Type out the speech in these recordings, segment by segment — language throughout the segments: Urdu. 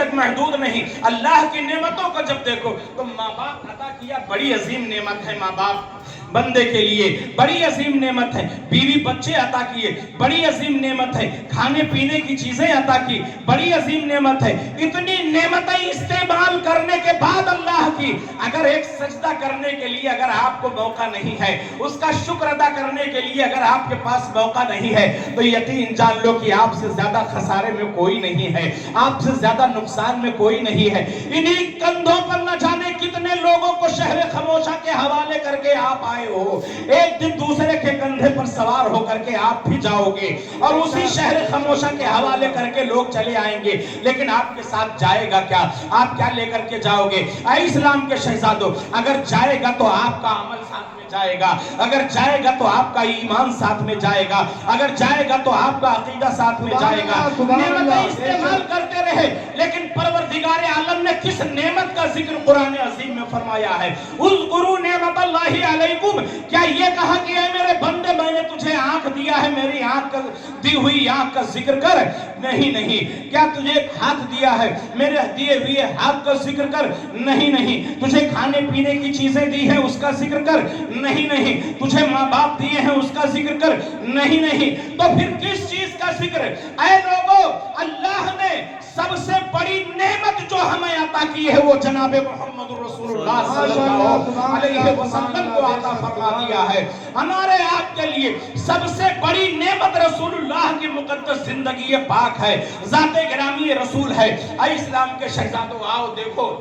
تک محدود نہیں. اللہ کی نعمتوں کو جب دیکھو تو ماں باپ عطا کیا بڑی عظیم نعمت ہے. ماں باپ بندے کے لیے بڑی عظیم نعمت ہے. بیوی بچے عطا کیے بڑی عظیم نعمت ہے. کھانے پینے کی چیزیں عطا کی بڑی عظیم نعمت ہے. اتنی نعمتیں استعمال کرنے کے بعد اللہ کی اگر ایک سجدہ کرنے کے لیے اگر آپ کو موقع نہیں ہے, اس کا شکر ادا کرنے کے لیے اگر آپ کے پاس موقع نہیں ہے, تو یقین جان لو کہ آپ سے زیادہ خسارے میں کوئی نہیں ہے, آپ سے زیادہ نقصان میں کوئی نہیں ہے. انہی کندھوں پر نہ جانے کتنے لوگوں کو شہر خموشہ کے حوالے کر کے آپ آئے ہو. ایک دن دوسرے کے کندھے پر سوار ہو کر کے آپ بھی جاؤ گے اور اسی شہر خموشہ کے حوالے کر کے لوگ چلے آئیں گے. لیکن آپ کے ساتھ جائے گا کیا؟ آپ کیا لے کر کے جاؤ گے؟ اے اسلام کے شہزادوں, اگر جائے گا تو آپ کا عمل ساتھ میں جائے گا, اگر جائے گا تو آپ کا ایمان ساتھ میں جائے گا, اگر جائے گا تو آپ کا عقیدہ ساتھ میں جائے گا. نعمتیں استعمال کرتے رہے, لیکن پروردگار عالم نے کس نعمت کا ذکر قرآن عظیم میں فرمایا ہے؟ اذکروا نعمت اللہ علیکم. کیا یہ کہا کہ اے میرے بندے میں نے تجھے آنکھ دیا ہے, میری آنکھ کا دی ہوئی آنکھ کا ذکر کر؟ نہیں نہیں. کیا تجھے ہاتھ دیا ہے, میرے دیے ہوئے ہاتھ کا ذکر کر؟ نہیں نہیں. تجھے کھانے پینے کی چیزیں دی ہیں, اس کا ذکر کر؟ نہیں نہیں. تجھے ماں باپ دیے ہیں, اس کا ذکر کر؟ نہیں نہیں. تو پھر کس چیز کا ذکر؟ اے لوگو, اللہ نے سب سے بڑی نعمت جو ہمیں عطا کی ہے وہ جناب محمد رسول اللہ صلی اللہ علیہ وسلم کو عطا فرما دیا ہے. ہمارے آپ کے لیے سب سے بڑی نعمت رسول اللہ کی مقدس زندگی پاک ہے, ذات گرامی رسول ہے. اے اسلام کے شہزادوں, آؤ دیکھو,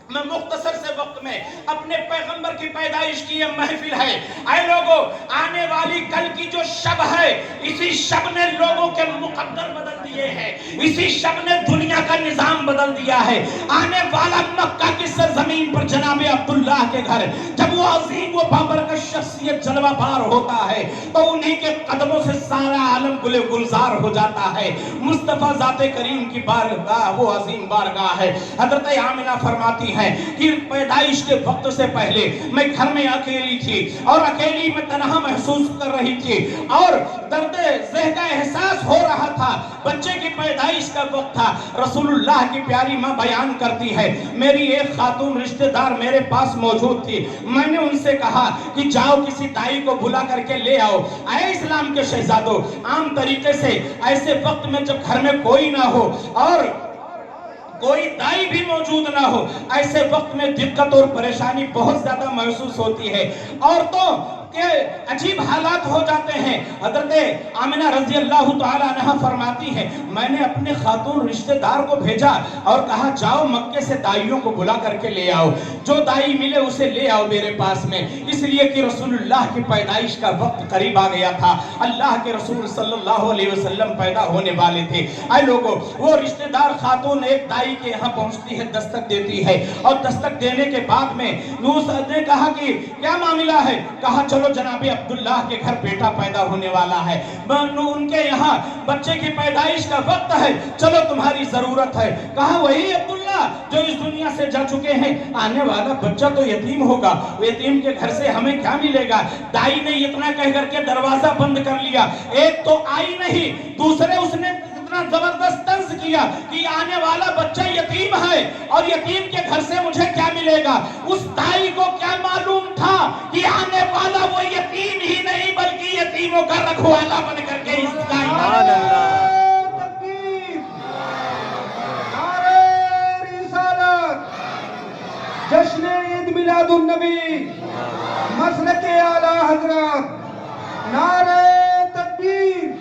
میں مختصر سے وقت میں اپنے پیغمبر کی پیدائش کی یہ محفل ہے. اے لوگو, آنے والی کل کی جو شب ہے, اسی شب نے لوگوں کے مقدر بدل دیے ہیں, اسی شب نے دنیا کا نظام بدل دیا ہے. آنے والا مکہ کی سرزمین پر جناب عبداللہ کے گھر جب وہ عظیم و بابرکت شخصیت جلوہ بار ہوتا ہے, تو انہی کے قدموں سے سارا عالم گل گلزار ہو جاتا ہے. مصطفیٰ ذات کریم کی بارگاہ وہ عظیم بارگاہ ہے. حضرت آمنہ فرماتی ہے کہ پیدائش کے وقت سے پہلے میں گھر میں اکیلی تھی, اور اکیلی میں تنہا محسوس کر رہی تھی, اور درد ذہ کا احساس ہو رہا تھا. بچے کی پیدائش کا وقت تھا. رسول اللہ کی پیاری ماں بیان کرتی ہے, میری ایک خاتون رشتہ دار میرے پاس موجود تھی. میں نے ان سے کہا کہ جاؤ کسی دائی کو بلا کر کے لے آؤ. اے اسلام کے شہزادوں, عام طریقے سے ایسے وقت میں جب گھر میں کوئی نہ ہو اور کوئی دائی بھی موجود نہ ہو, ایسے وقت میں دقت اور پریشانی بہت زیادہ محسوس ہوتی ہے. عورتوں کے عجیب حالات ہو جاتے ہیں. حضرت آمنہ رضی اللہ تعالیٰ عنہ فرماتی ہیں, میں نے اپنے خاتون رشتہ دار کو بھیجا اور کہا جاؤ مکے سے دائیوں کو بلا کر کے لے آؤ, جو دائی ملے اسے لے آؤ میرے پاس میں, اس لیے کہ رسول اللہ کی پیدائش کا وقت قریب آ گیا تھا. اللہ کے رسول صلی اللہ علیہ وسلم پیدا ہونے والے تھے. اے لوگوں, وہ رشتہ دار خاتون ایک دائی کے یہاں پہنچتی ہے, دستک دیتی ہے, اور دستک دینے کے بعد میں نے کہا کہ کیا معاملہ ہے؟ کہا چلو جناب عبداللہ کے گھر بیٹا پیدا ہونے والا ہے, ان کے یہاں بچے کی پیدائش کا وقت ہے, چلو تمہاری ضرورت ہے. کہا وہی عبداللہ جو اس دنیا سے جا چکے ہیں, آنے والا بچہ تو یتیم ہوگا, یتیم کے گھر سے ہمیں کیا ملے گا؟ دائی نے اتنا کہہ کر کے دروازہ بند کر لیا. ایک تو آئی نہیں, دوسرے اس نے اتنا زبردست طنز کیا کہ آنے والا بچہ یتیم ہے اور یتیم کے گھر سے مجھے کیا ملے گا. اس دائی کو کیا معلوم تھا کہ آنے والا وہ یتیم ہی نہیں بلکہ یتیموں کا رکھوالا بن کر کے اس دائی جشن عید میلاد النبی مسلک اعلی حضرت نعرہ تکبیر.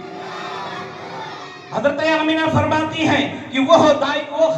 حضرت آمنہ فرماتی ہیں کہ وہ دائی وہ